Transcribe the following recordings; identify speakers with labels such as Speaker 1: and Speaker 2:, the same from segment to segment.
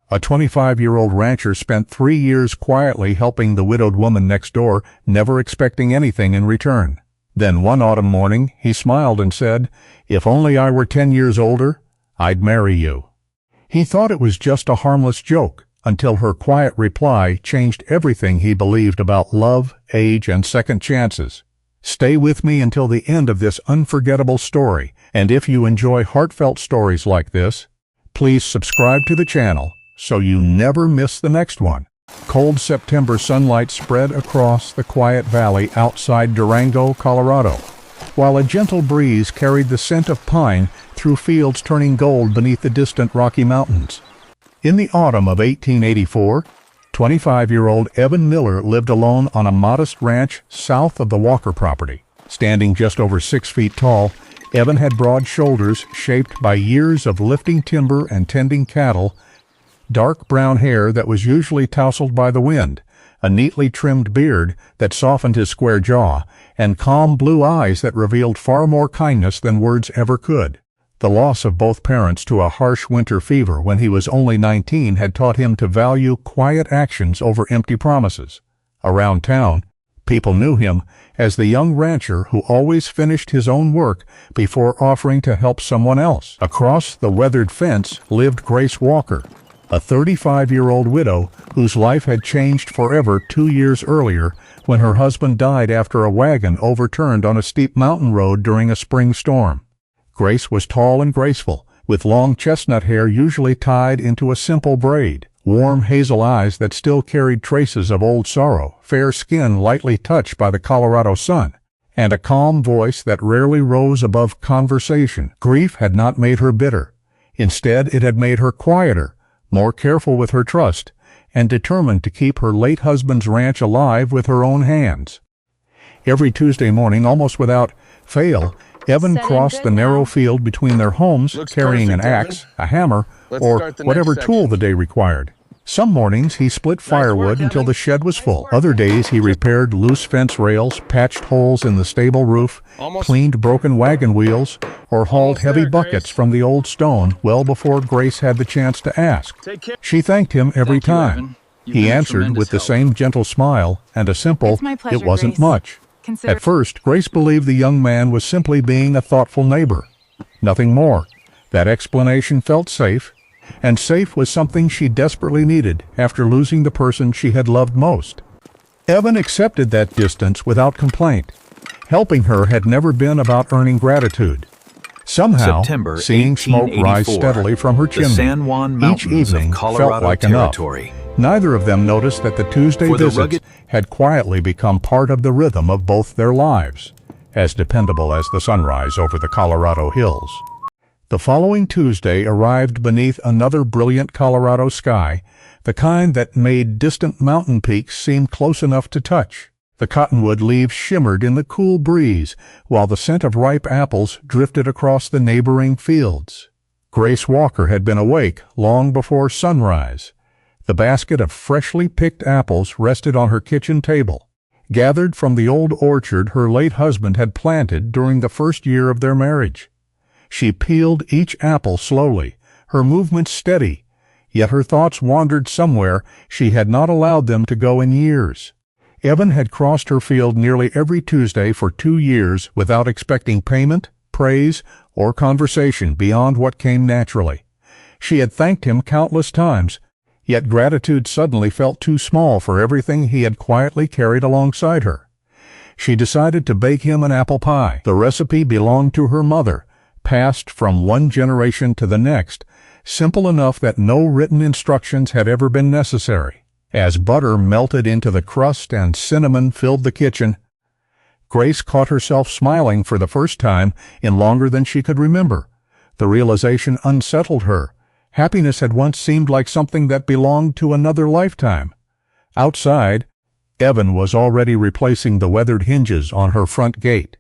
Speaker 1: A 25-year-old rancher spent 3 years quietly helping the widowed woman next door, never expecting anything in return. Then one autumn morning, he smiled and said, "If only I were 10 years older, I'd marry you." He thought it was just a harmless joke, until her quiet reply changed everything he believed about love, age, and second chances. Stay with me until the end of this unforgettable story, and if you enjoy heartfelt stories like this, please subscribe to the channel so you never miss the next one. Cold September sunlight spread across the quiet valley outside Durango, Colorado, while a gentle breeze carried the scent of pine through fields turning gold beneath the distant Rocky Mountains. In the autumn of 1884, 25-year-old Evan Miller lived alone on a modest ranch south of the Walker property. Standing just over 6 feet tall, Evan had broad shoulders shaped by years of lifting timber and tending cattle, dark brown hair that was usually tousled by the wind, a neatly trimmed beard that softened his square jaw, and calm blue eyes that revealed far more kindness than words ever could. The loss of both parents to a harsh winter fever when he was only 19 had taught him to value quiet actions over empty promises. Around town, people knew him as the young rancher who always finished his own work before offering to help someone else. Across the weathered fence lived Grace Walker, a 35-year-old widow whose life had changed forever 2 years earlier when her husband died after a wagon overturned on a steep mountain road during a spring storm. Grace was tall and graceful, with long chestnut hair usually tied into a simple braid, warm hazel eyes that still carried traces of old sorrow, fair skin lightly touched by the Colorado sun, and a calm voice that rarely rose above conversation. Grief had not made her bitter. Instead, it had made her quieter, more careful with her trust, and determined to keep her late husband's ranch alive with her own hands. Every Tuesday morning, almost without fail, Evan crossed the narrow field between their homes, carrying an axe, a hammer, or whatever tool the day required. Some mornings he split firewood until the shed was full. Other days he repaired loose fence rails, patched holes in the stable roof, cleaned broken wagon wheels, or hauled heavy buckets from the old stone well before Grace had the chance to ask. She thanked him every time. He answered with the same gentle smile and a simple, "It wasn't much." At first, Grace believed the young man was simply being a thoughtful neighbor. Nothing more. That explanation felt safe, and safe was something she desperately needed after losing the person she had loved most. Evan accepted that distance without complaint. Helping her had never been about earning gratitude. Somehow, seeing smoke rise steadily from her chimney each evening felt like enough. Neither of them noticed that the Tuesday visits had quietly become part of the rhythm of both their lives, as dependable as the sunrise over the Colorado hills. The following Tuesday arrived beneath another brilliant Colorado sky, the kind that made distant mountain peaks seem close enough to touch. The cottonwood leaves shimmered in the cool breeze, while the scent of ripe apples drifted across the neighboring fields. Grace Walker had been awake long before sunrise. The basket of freshly picked apples rested on her kitchen table, gathered from the old orchard her late husband had planted during the first year of their marriage. She peeled each apple slowly, her movements steady, yet her thoughts wandered somewhere she had not allowed them to go in years. Evan had crossed her field nearly every Tuesday for 2 years without expecting payment, praise, or conversation beyond what came naturally. She had thanked him countless times, yet gratitude suddenly felt too small for everything he had quietly carried alongside her. She decided to bake him an apple pie. The recipe belonged to her mother, passed from one generation to the next, simple enough that no written instructions had ever been necessary. As butter melted into the crust and cinnamon filled the kitchen, Grace caught herself smiling for the first time in longer than she could remember. The realization unsettled her. Happiness had once seemed like something that belonged to another lifetime. Outside, Evan was already replacing the weathered hinges on her front gate.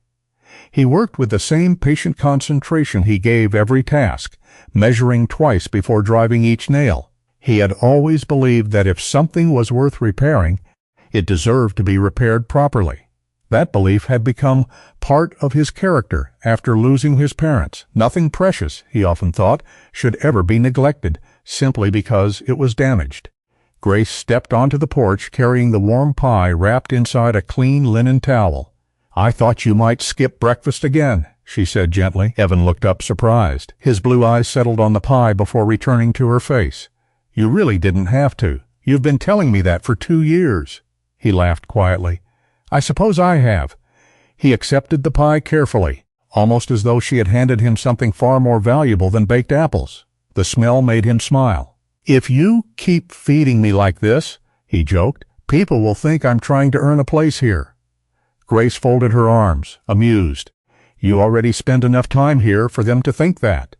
Speaker 1: He worked with the same patient concentration he gave every task, measuring twice before driving each nail. He had always believed that if something was worth repairing, it deserved to be repaired properly. That belief had become part of his character after losing his parents. Nothing precious, he often thought, should ever be neglected, simply because it was damaged. Grace stepped onto the porch carrying the warm pie wrapped inside a clean linen towel. "I thought you might skip breakfast again," she said gently. Evan looked up surprised. His blue eyes settled on the pie before returning to her face. "You really didn't have to. You've been telling me that for 2 years." He laughed quietly. "I suppose I have." He accepted the pie carefully, almost as though she had handed him something far more valuable than baked apples. The smell made him smile. "If you keep feeding me like this," he joked, "people will think I'm trying to earn a place here." Grace folded her arms, amused. "You already spend enough time here for them to think that."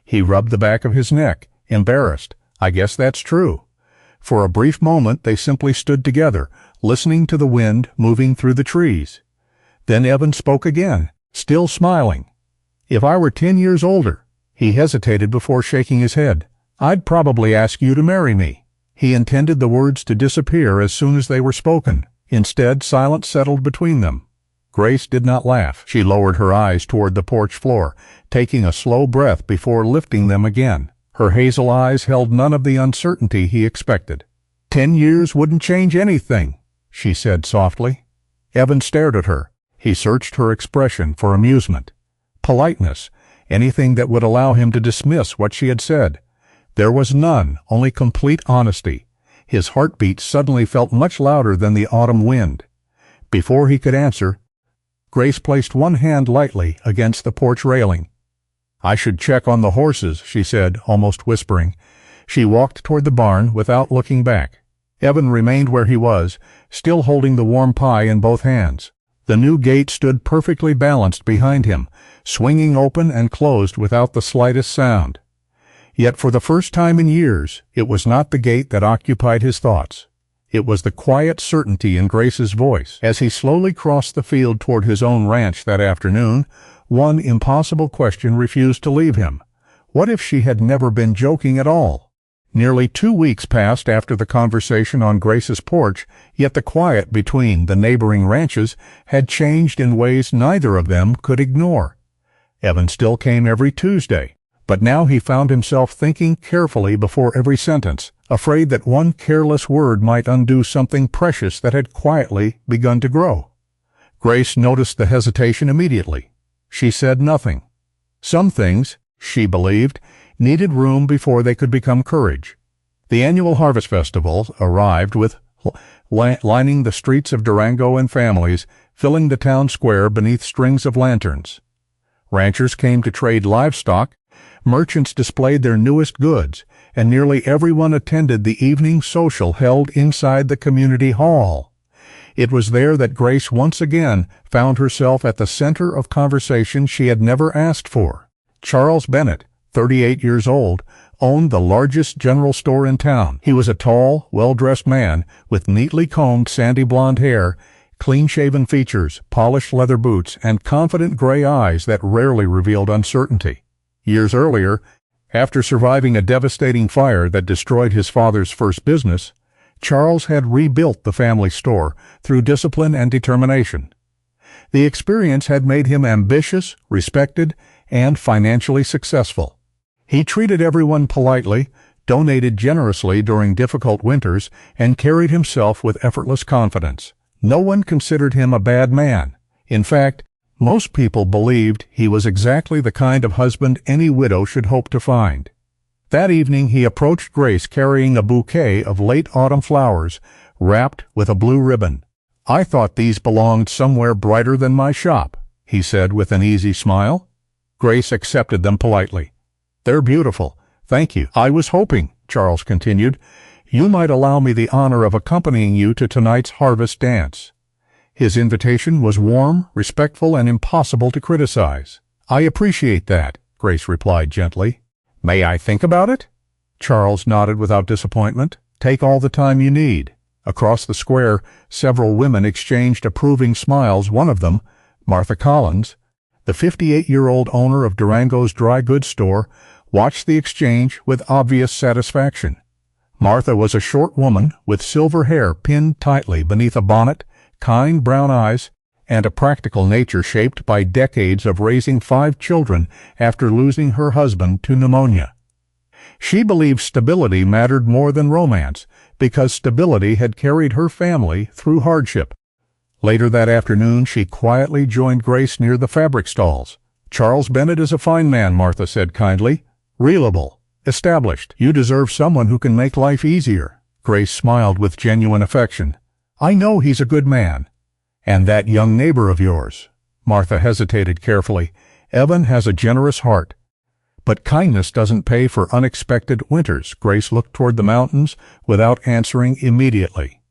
Speaker 1: He rubbed the back of his neck, embarrassed. "I guess that's true." For a brief moment they simply stood together, listening to the wind moving through the trees. Then Evan spoke again, still smiling. "If I were 10 years older," he hesitated before shaking his head, "I'd probably ask you to marry me." He intended the words to disappear as soon as they were spoken. Instead, silence settled between them. Grace did not laugh. She lowered her eyes toward the porch floor, taking a slow breath before lifting them again. Her hazel eyes held none of the uncertainty he expected. 10 years wouldn't change anything," she said softly. Evan stared at her. He searched her expression for amusement, politeness, anything that would allow him to dismiss what she had said. There was none, only complete honesty. His heartbeat suddenly felt much louder than the autumn wind. Before he could answer, Grace placed one hand lightly against the porch railing. "I should check on the horses," she said, almost whispering. She walked toward the barn without looking back. Evan remained where he was, still holding the warm pie in both hands. The new gate stood perfectly balanced behind him, swinging open and closed without the slightest sound. Yet for the first time in years, it was not the gate that occupied his thoughts. It was the quiet certainty in Grace's voice. As he slowly crossed the field toward his own ranch that afternoon, one impossible question refused to leave him. What if she had never been joking at all? Nearly 2 weeks passed after the conversation on Grace's porch, yet the quiet between the neighboring ranches had changed in ways neither of them could ignore. Evan still came every Tuesday, but now he found himself thinking carefully before every sentence, afraid that one careless word might undo something precious that had quietly begun to grow. Grace noticed the hesitation immediately. She said nothing. Some things, she believed, needed room before they could become courage. The annual Harvest Festival arrived with lining the streets of Durango and families, filling the town square beneath strings of lanterns. Ranchers came to trade livestock, merchants displayed their newest goods, and nearly everyone attended the evening social held inside the community hall. It was there that Grace once again found herself at the center of conversation she had never asked for. Charles Bennett, 38 years old, owned the largest general store in town. He was a tall, well-dressed man with neatly combed sandy blonde hair, clean-shaven features, polished leather boots, and confident gray eyes that rarely revealed uncertainty. Years earlier, after surviving a devastating fire that destroyed his father's first business, Charles had rebuilt the family store through discipline and determination. The experience had made him ambitious, respected, and financially successful. He treated everyone politely, donated generously during difficult winters, and carried himself with effortless confidence. No one considered him a bad man. In fact, most people believed he was exactly the kind of husband any widow should hope to find. That evening he approached Grace carrying a bouquet of late autumn flowers, wrapped with a blue ribbon. "I thought these belonged somewhere brighter than my shop," he said with an easy smile. Grace accepted them politely. "They're beautiful. Thank you. I was hoping," Charles continued, "you might allow me the honor of accompanying you to tonight's harvest dance." His invitation was warm, respectful, and impossible to criticize. "I appreciate that," Grace replied gently. "May I think about it?" Charles nodded without disappointment. "Take all the time you need." Across the square, several women exchanged approving smiles. One of them, Martha Collins, the 58-year-old owner of Durango's dry goods store, watched the exchange with obvious satisfaction. Martha was a short woman with silver hair pinned tightly beneath a bonnet, kind brown eyes, and a practical nature shaped by decades of raising 5 children after losing her husband to pneumonia. She believed stability mattered more than romance, because stability had carried her family through hardship. Later that afternoon, she quietly joined Grace near the fabric stalls. "Charles Bennett is a fine man," Martha said kindly. "Reliable. Established. You deserve someone who can make life easier." Grace smiled with genuine affection. "I know he's a good man." "And that young neighbor of yours?" Martha hesitated carefully. "Evan has a generous heart." "But kindness doesn't pay for unexpected winters." Grace looked toward the mountains without answering immediately.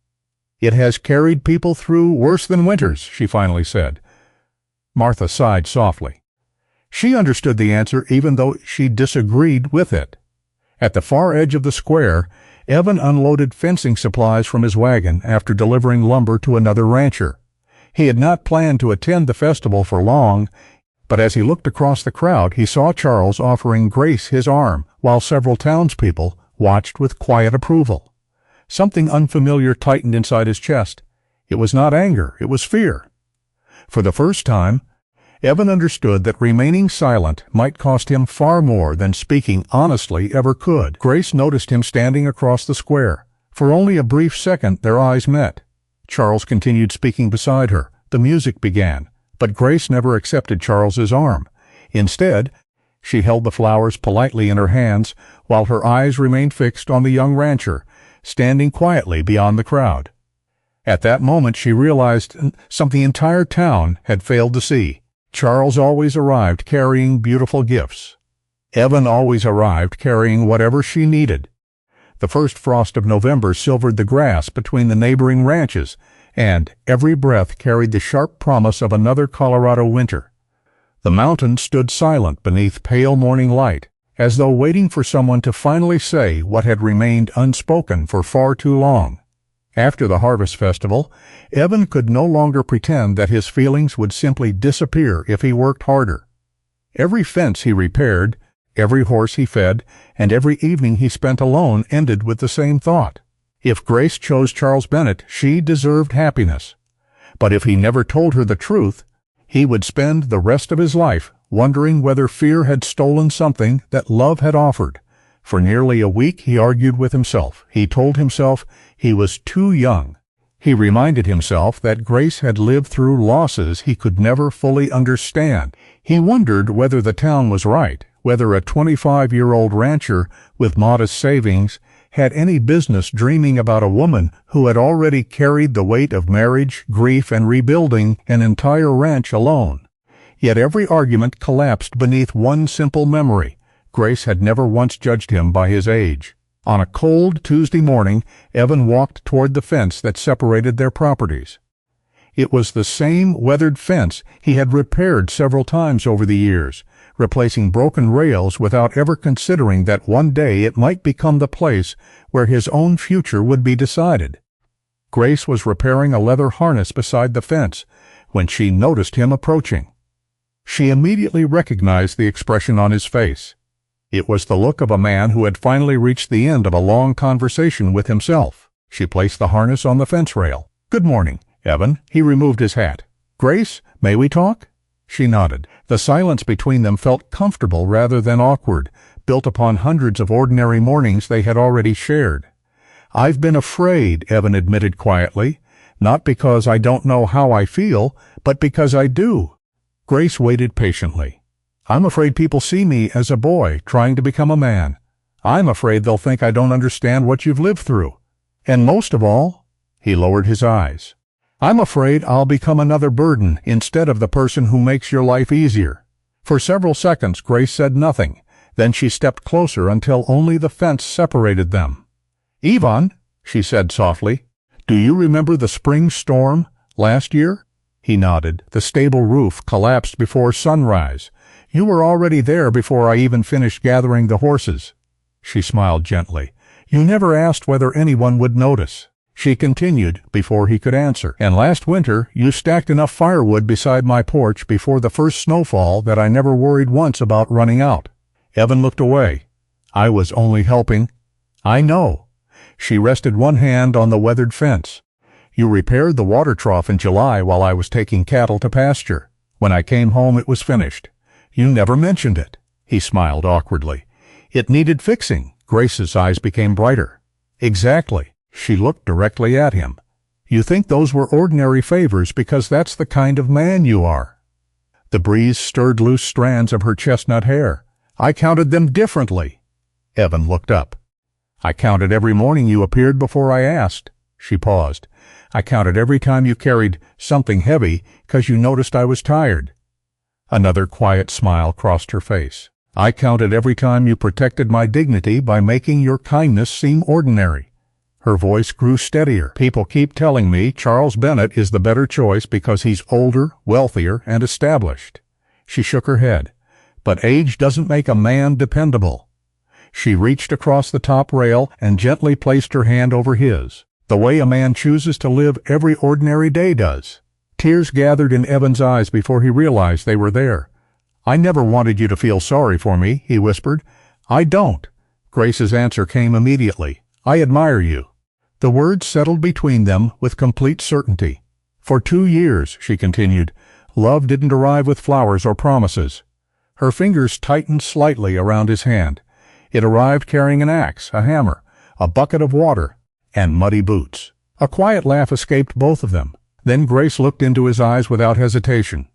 Speaker 1: "It has carried people through worse than winters," she finally said. Martha sighed softly. She understood the answer even though she disagreed with it. At the far edge of the square, Evan unloaded fencing supplies from his wagon after delivering lumber to another rancher. He had not planned to attend the festival for long, but as he looked across the crowd, he saw Charles offering Grace his arm, while several townspeople watched with quiet approval. Something unfamiliar tightened inside his chest. It was not anger, it was fear. For the first time, Evan understood that remaining silent might cost him far more than speaking honestly ever could. Grace noticed him standing across the square. For only a brief second their eyes met. Charles continued speaking beside her. The music began, but Grace never accepted Charles's arm. Instead, she held the flowers politely in her hands while her eyes remained fixed on the young rancher, standing quietly beyond the crowd. At that moment she realized something the entire town had failed to see. Charles always arrived carrying beautiful gifts. Evan always arrived carrying whatever she needed. The first frost of November silvered the grass between the neighboring ranches, and every breath carried the sharp promise of another Colorado winter. The mountains stood silent beneath pale morning light, as though waiting for someone to finally say what had remained unspoken for far too long. After the harvest festival, Evan could no longer pretend that his feelings would simply disappear if he worked harder. Every fence he repaired, every horse he fed, and every evening he spent alone ended with the same thought. If Grace chose Charles Bennett, she deserved happiness. But if he never told her the truth, he would spend the rest of his life wondering whether fear had stolen something that love had offered. For nearly a week he argued with himself. He told himself he was too young. He reminded himself that Grace had lived through losses he could never fully understand. He wondered whether the town was right, whether a 25-year-old rancher with modest savings had any business dreaming about a woman who had already carried the weight of marriage, grief, and rebuilding an entire ranch alone. Yet every argument collapsed beneath one simple memory. Grace had never once judged him by his age. On a cold Tuesday morning, Evan walked toward the fence that separated their properties. It was the same weathered fence he had repaired several times over the years, replacing broken rails without ever considering that one day it might become the place where his own future would be decided. Grace was repairing a leather harness beside the fence when she noticed him approaching. She immediately recognized the expression on his face. It was the look of a man who had finally reached the end of a long conversation with himself. She placed the harness on the fence rail. "Good morning, Evan." He removed his hat. "Grace, may we talk?" She nodded. The silence between them felt comfortable rather than awkward, built upon hundreds of ordinary mornings they had already shared. "I've been afraid," Evan admitted quietly, "not because I don't know how I feel, but because I do." Grace waited patiently. "I'm afraid people see me as a boy trying to become a man. I'm afraid they'll think I don't understand what you've lived through. And most of all," he lowered his eyes, "I'm afraid I'll become another burden instead of the person who makes your life easier." For several seconds Grace said nothing. Then she stepped closer until only the fence separated them. "Ivan," she said softly, "do you remember the spring storm last year?" He nodded. "The stable roof collapsed before sunrise. You were already there before I even finished gathering the horses." She smiled gently. "You never asked whether anyone would notice." She continued before he could answer. "And last winter you stacked enough firewood beside my porch before the first snowfall that I never worried once about running out." Evan looked away. "I was only helping." "I know." She rested one hand on the weathered fence. "You repaired the water trough in July while I was taking cattle to pasture. When I came home it was finished. You never mentioned it." He smiled awkwardly. It needed fixing. Grace's eyes became brighter. Exactly. She looked directly at him. You think those were ordinary favors because that's the kind of man you are. The breeze stirred loose strands of her chestnut hair. I counted them differently. Evan looked up. I counted every morning you appeared before I asked. She paused. I counted every time you carried something heavy 'cause you noticed I was tired. Another quiet smile crossed her face. I counted every time you protected my dignity by making your kindness seem ordinary. Her voice grew steadier. People keep telling me Charles Bennett is the better choice because he's older, wealthier, and established. She shook her head. But age doesn't make a man dependable. She reached across the top rail and gently placed her hand over his, the way a man chooses to live every ordinary day does. Tears gathered in Evan's eyes before he realized they were there. I never wanted you to feel sorry for me, he whispered. I don't. Grace's answer came immediately. I admire you. The words settled between them with complete certainty. For 2 years, she continued, love didn't arrive with flowers or promises. Her fingers tightened slightly around his hand. It arrived carrying an axe, a hammer, a bucket of water, and muddy boots. A quiet laugh escaped both of them. Then Grace looked into his eyes without hesitation.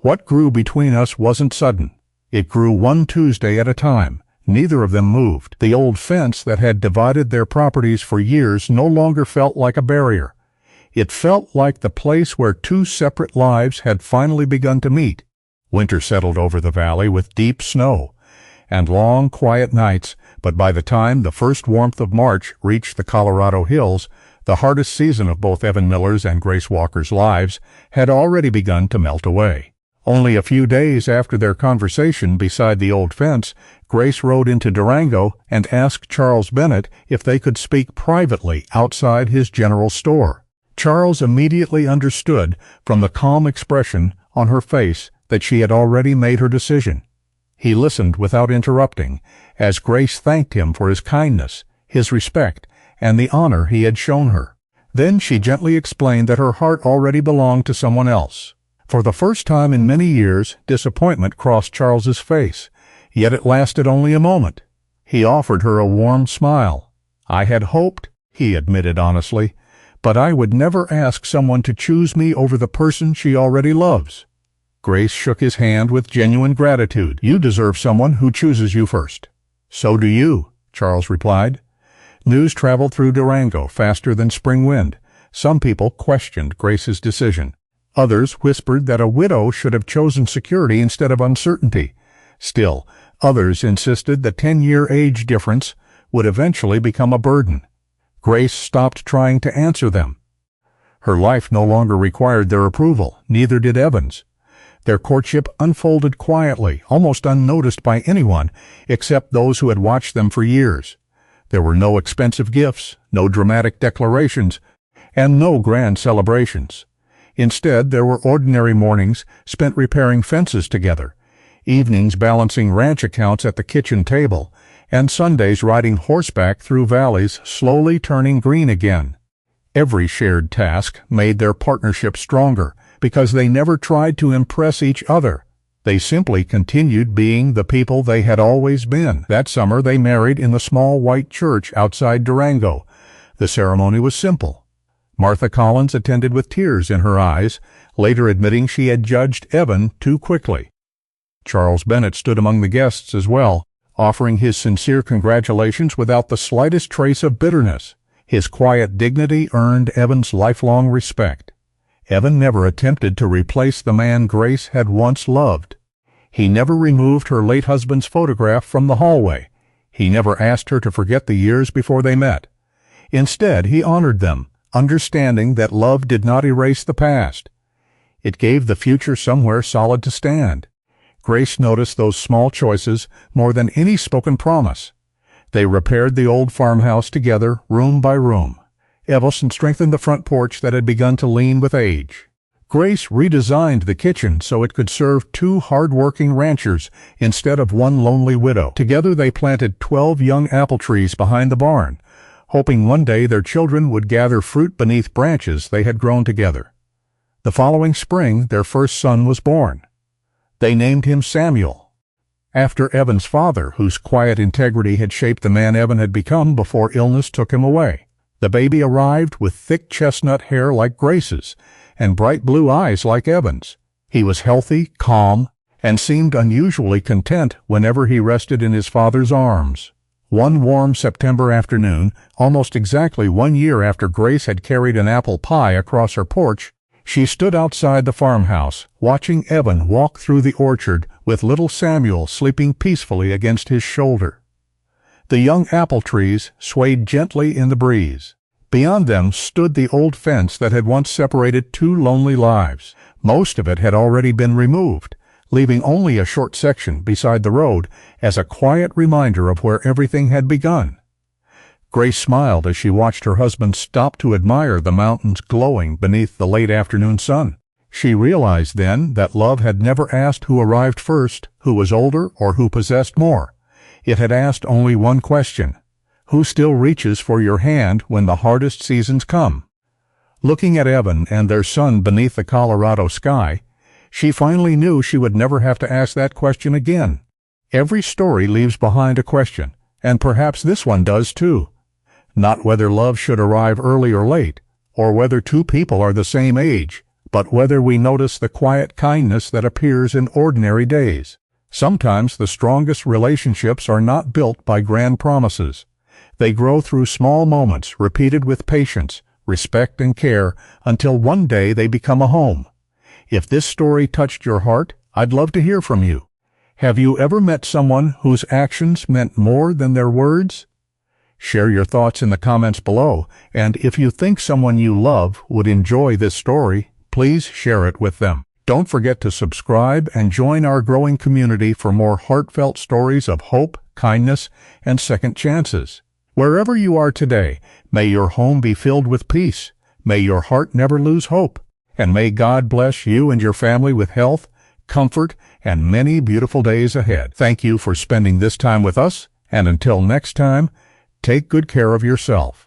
Speaker 1: What grew between us wasn't sudden. It grew one Tuesday at a time. Neither of them moved. The old fence that had divided their properties for years no longer felt like a barrier. It felt like the place where 2 separate lives had finally begun to meet. Winter settled over the valley with deep snow and long, quiet nights, but by the time the first warmth of March reached the Colorado hills, the hardest season of both Evan Miller's and Grace Walker's lives had already begun to melt away. Only a few days after their conversation beside the old fence, Grace rode into Durango and asked Charles Bennett if they could speak privately outside his general store. Charles immediately understood from the calm expression on her face that she had already made her decision. He listened without interrupting, as Grace thanked him for his kindness, his respect, and the honor he had shown her. Then she gently explained that her heart already belonged to someone else. For the first time in many years, disappointment crossed Charles's face, yet it lasted only a moment. He offered her a warm smile. I had hoped, he admitted honestly, but I would never ask someone to choose me over the person she already loves. Grace shook his hand with genuine gratitude. You deserve someone who chooses you first. So do you, Charles replied. News traveled through Durango faster than spring wind. Some people questioned Grace's decision. Others whispered that a widow should have chosen security instead of uncertainty. Still, others insisted the 10-year age difference would eventually become a burden. Grace stopped trying to answer them. Her life no longer required their approval, neither did Evan's. Their courtship unfolded quietly, almost unnoticed by anyone except those who had watched them for years. There were no expensive gifts, no dramatic declarations, and no grand celebrations. Instead, there were ordinary mornings spent repairing fences together, evenings balancing ranch accounts at the kitchen table, and Sundays riding horseback through valleys slowly turning green again. Every shared task made their partnership stronger because they never tried to impress each other. They simply continued being the people they had always been. That summer they married in the small white church outside Durango. The ceremony was simple. Martha Collins attended with tears in her eyes, later admitting she had judged Evan too quickly. Charles Bennett stood among the guests as well, offering his sincere congratulations without the slightest trace of bitterness. His quiet dignity earned Evan's lifelong respect. Evan never attempted to replace the man Grace had once loved. He never removed her late husband's photograph from the hallway. He never asked her to forget the years before they met. Instead, he honored them, understanding that love did not erase the past. It gave the future somewhere solid to stand. Grace noticed those small choices more than any spoken promise. They repaired the old farmhouse together, room by room. Evelyn strengthened the front porch that had begun to lean with age. Grace redesigned the kitchen so it could serve 2 hard-working ranchers instead of one lonely widow. Together they planted 12 young apple trees behind the barn, hoping one day their children would gather fruit beneath branches they had grown together. The following spring, their first son was born. They named him Samuel. After Evan's father, whose quiet integrity had shaped the man Evan had become before illness took him away. The baby arrived with thick chestnut hair like Grace's and bright blue eyes like Evan's. He was healthy, calm, and seemed unusually content whenever he rested in his father's arms. One warm September afternoon, almost exactly 1 year after Grace had carried an apple pie across her porch, she stood outside the farmhouse, watching Evan walk through the orchard with little Samuel sleeping peacefully against his shoulder. The young apple trees swayed gently in the breeze. Beyond them stood the old fence that had once separated two lonely lives. Most of it had already been removed, leaving only a short section beside the road as a quiet reminder of where everything had begun. Grace smiled as she watched her husband stop to admire the mountains glowing beneath the late afternoon sun. She realized then that love had never asked who arrived first, who was older, or who possessed more. It had asked only one question: who still reaches for your hand when the hardest seasons come? Looking at Evan and their son beneath the Colorado sky, she finally knew she would never have to ask that question again. Every story leaves behind a question, and perhaps this one does too. Not whether love should arrive early or late, or whether two people are the same age, but whether we notice the quiet kindness that appears in ordinary days. Sometimes the strongest relationships are not built by grand promises. They grow through small moments repeated with patience, respect, and care until one day they become a home. If this story touched your heart, I'd love to hear from you. Have you ever met someone whose actions meant more than their words? Share your thoughts in the comments below, and if you think someone you love would enjoy this story, please share it with them. Don't forget to subscribe and join our growing community for more heartfelt stories of hope, kindness, and second chances. Wherever you are today, may your home be filled with peace. May your heart never lose hope. And may God bless you and your family with health, comfort, and many beautiful days ahead. Thank you for spending this time with us, and until next time, take good care of yourself.